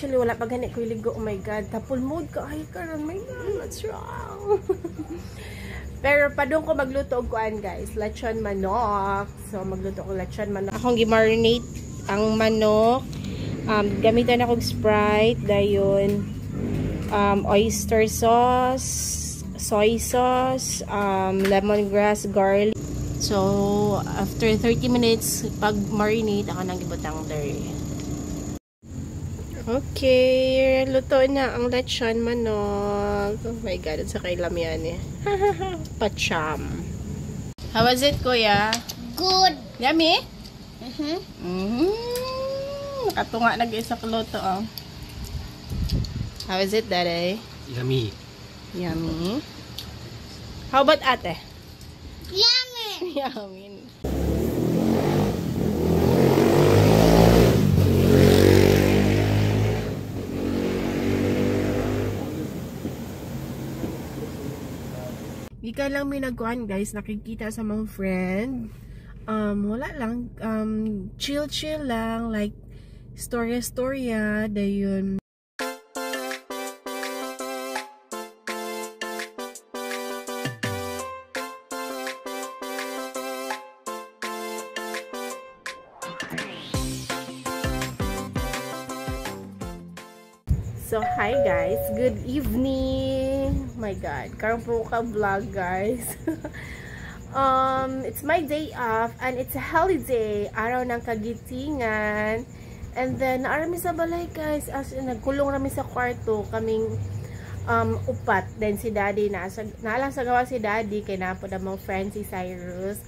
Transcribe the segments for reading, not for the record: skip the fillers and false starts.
Actually, wala pa gani ko iligo. Oh my God. Tapol mood ka. Ay, karon. My God, what's wrong? Pero padung ko magluto og kuan, guys. Lechon manok. So, magluto ko lechon manok. Akong gi-marinate ang manok. Gamitan ako og Sprite. Dayon, oyster sauce, soy sauce, lemongrass, garlic. So, after 30 minutes, pag marinate, ako nang gibutang dere. Okay, luto na ang lechon manok. Oh my God, sa kailam yan eh. Pacham. How was it, kuya? Good. Yummy? Nakatunga nag-isa ko luto, oh. How is it, daddy? Yummy. Yummy. How about ate? Yummy. Yummy. Ika lang may nagkuhan, guys, nakikita sa mga friend. Wala lang, chill lang, like storya dayon. So, hi guys. Good evening. My God. Karon po ka vlog, guys. It's my day off and it's a holiday. Araw ng kagitingan. And then, naarami sa balay, guys. As in, nagkulong rami sa kwarto. Kaming upat. Then, si daddy naalang sa gawa si daddy. Kaya napod ang mga friends si Cyrus.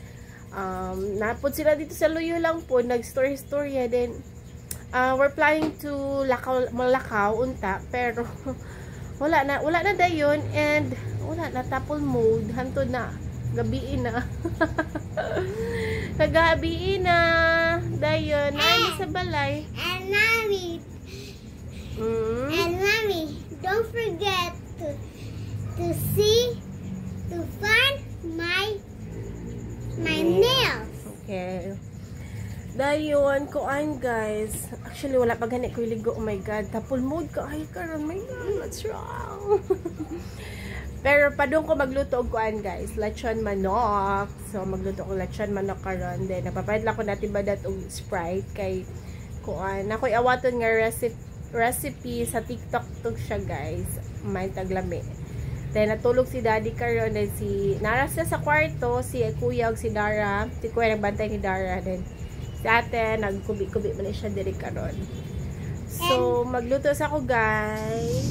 Napod sila dito sa Luyo lang po. Nag-story. Then, we're planning to malakaw unta, pero wala na dayon, and wala na, tapol mode hantod na gabiin na. Kagabiin na dayon ay sa balay. And mommy, don't forget to find my nails. Okay. Dayon, kuan, guys. Actually, wala pa gani ko iligo. Oh my God. Tapol mood ka. Ay, karon. My God, what's wrong? Pero padung ko magluto og kuan, guys. Lechon manok. So, magluto ko lechon manok karon. Then, napapahit lang ko natin badat og Sprite. Kay, kuan. Ako'y awaton nga recipe sa TikTok to siya, guys. May taglami. Then, natulog si daddy karon. Then, naras na sa kwarto. Si kuya og si Dara. Si kuya nagbantay ni Dara. Then, si ate, nagkubi-kubi mo na siya diri karon. So, magluto sa ako, guys.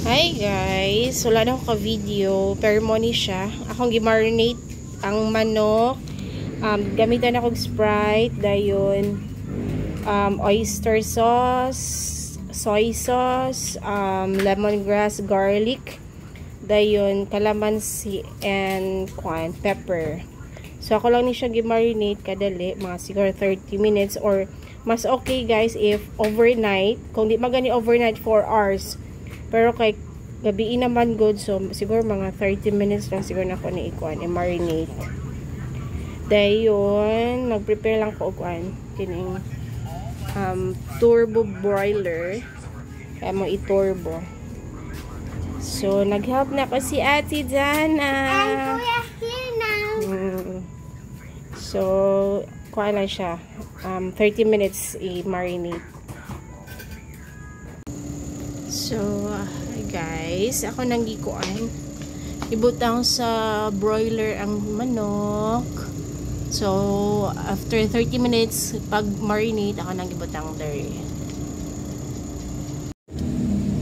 Hi, guys. Wala na ako ka-video. Pero mo ni siya. Akong gi-marinate ang manok. Gamitan ako Sprite. Dayon, oyster sauce, soy sauce, lemongrass, garlic. Dayon, calamansi, and pepper. So, ako lang ni siya gi-marinate kadali, mga siguro 30 minutes, or mas okay, guys, if overnight. Kung di magani overnight, 4 hours. Pero kay gabi naman good, so siguro mga 30 minutes lang siguro na ako ni i-marinate. Dayon, nag-prepare lang ko og kining turbo broiler. Kaya mo i-turbo. So, nag-help na ko si Ate Jana. And Kuya here now. So, kuha lang siya. 30 minutes i-marinate. So, guys, ako nang gikuan. Ibutang sa broiler ang manok. So, after 30 minutes, pag marinate, ako nang ibutang dere.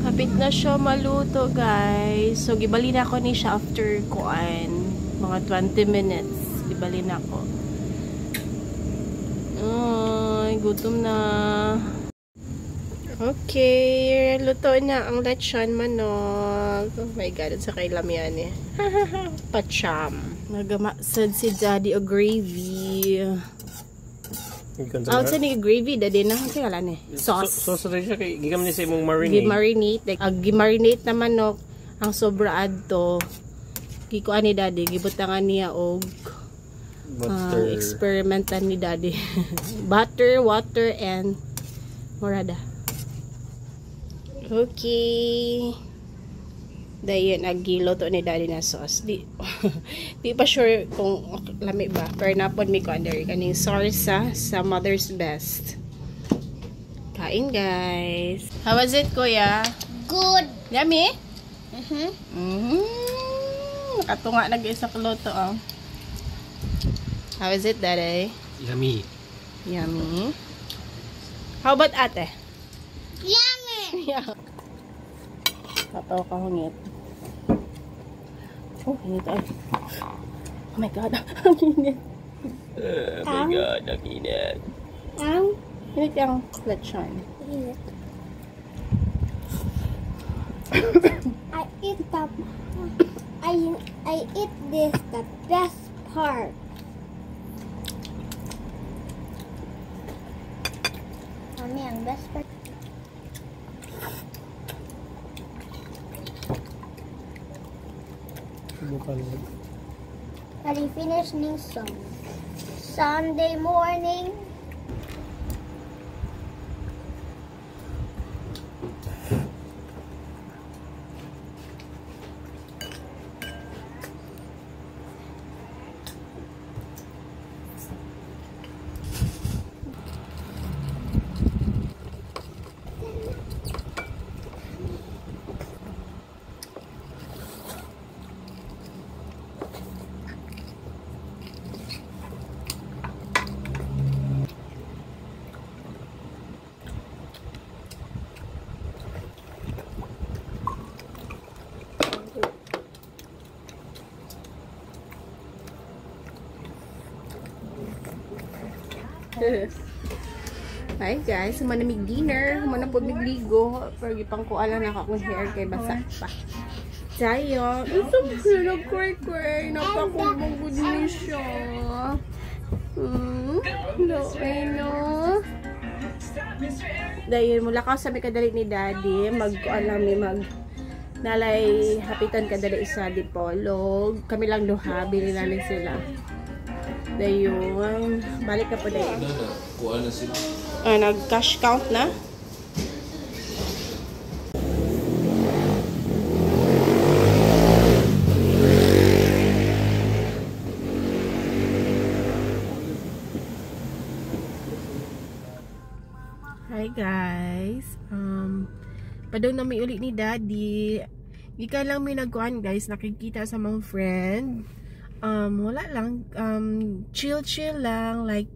Kapit na siya maluto, guys. So, gibali na ako ni siya after kuan. Mga 20 minutes. Gibali na ako. Ay, gutom na. Okay, luto na ang lechon manok. Oh my God, sa kailam yan eh. Pacham. Nagamasad si daddy o gravy. Sa ni gravy, daddy na. Kasi wala na eh. Sauce. Sauce rin siya kay gigam ni sa imong marinate. Gimarinate. Gimarinate na manok. Ang sobra adto. Gikuan ni daddy. Gibutangan niya og experimentan ni daddy. Butter, water, and morada. Okay. Dahil naggiluto ni daddy na sauce. Di pa sure kung lami ba. Pero napod mi ko under. Kaning sarsa sa Mother's Best. Kain guys. How was it, kuya? Good. Yummy? Mm-hmm. Nakatunga nag-isa luto, oh. How is it, daddy? Yummy. Yummy. How about ate? Yummy. Yeah. Tataw ka hungit. Oh, init ay. Oh my god, ang init. Oh my god, ang init. Init yung lechon. I eat this the best part. Mami, ang best part. Are you finished ning song? Sunday morning. Hi guys, humanamig dinner, humanapod migligo, pero ipang ko alam na akong hair kay basa pa. Tayo, ito ko nag-cray-cray, napakumong good news siya. No, no. Dahil mula ka sabi kadali ni daddy, mag-alam ni nalay hapitan kadali isa di polog. Kami lang duha, binila ni sila. Dayun, balik ka po dahil. Kuha na sila. Nag-cash count na. Hi guys. Padong na may ulit ni daddy. Ika lang may nagkuhan guys, nakikita sa mga friend. Wala lang, chill lang, like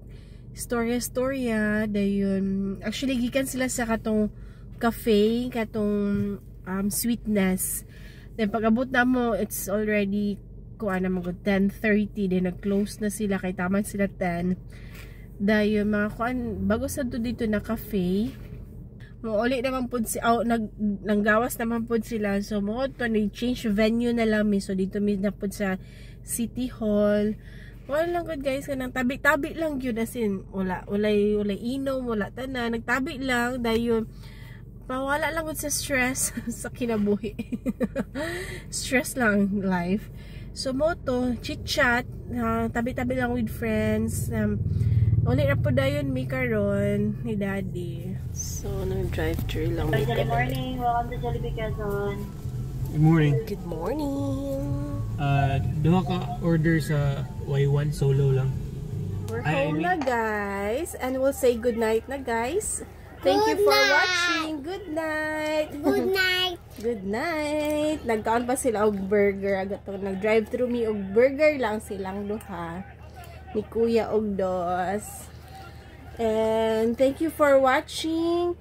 storya dayon. Actually gikan sila sa katong cafe, katong Sweetness. Then pag-abot na mo, it's already kuan na mag 10:30, then nag-close na sila kay taman sila 10. Dayon mga kuan bago sa dito na cafe. Uli naman po nanggawas naman po sila. So mo to ni change venue na lang mi. So dito mi na po sa City Hall. Wala lang good guys, kanang tabi-tabi lang yun, as in wala inom, wala tanan, nagtabi lang dayon. Pawala lang sa stress sa kinabuhi. Stress lang life. So mo to chit-chat, tabi-tabi lang with friends. Uli na po dayon mi karon ni daddy. So nag-drive-thru lang. Good morning, welcome to Jollibee Quezon. Good morning. Good morning. Duha ka order sa Y1 solo lang. We're home na guys, and we'll say good night na guys. Thank you for watching. Good night. Good night. Good night. Nagkaon pa sila og burger. Agatong nag-drive through me og burger lang silang duha. Ni Kuya og Dos. And thank you for watching.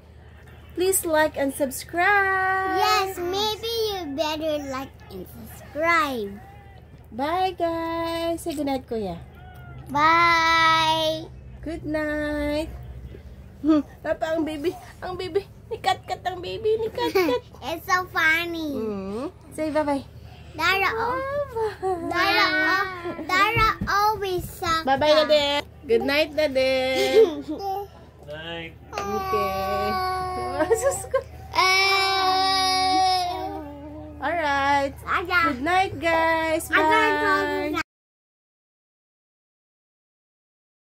Please like and subscribe. Yes, maybe you better like and subscribe. Bye guys. Say good night, Kuya. Bye. Good night. Papa, ang baby. Ang baby. Nikat-kat ang baby. Nikat-kat. It's so funny. Say bye-bye. Dara always sucks. Bye-bye, Dade. Good night, Dade. Night. Okay. Sus ko. Alright. Good night, guys. Bye.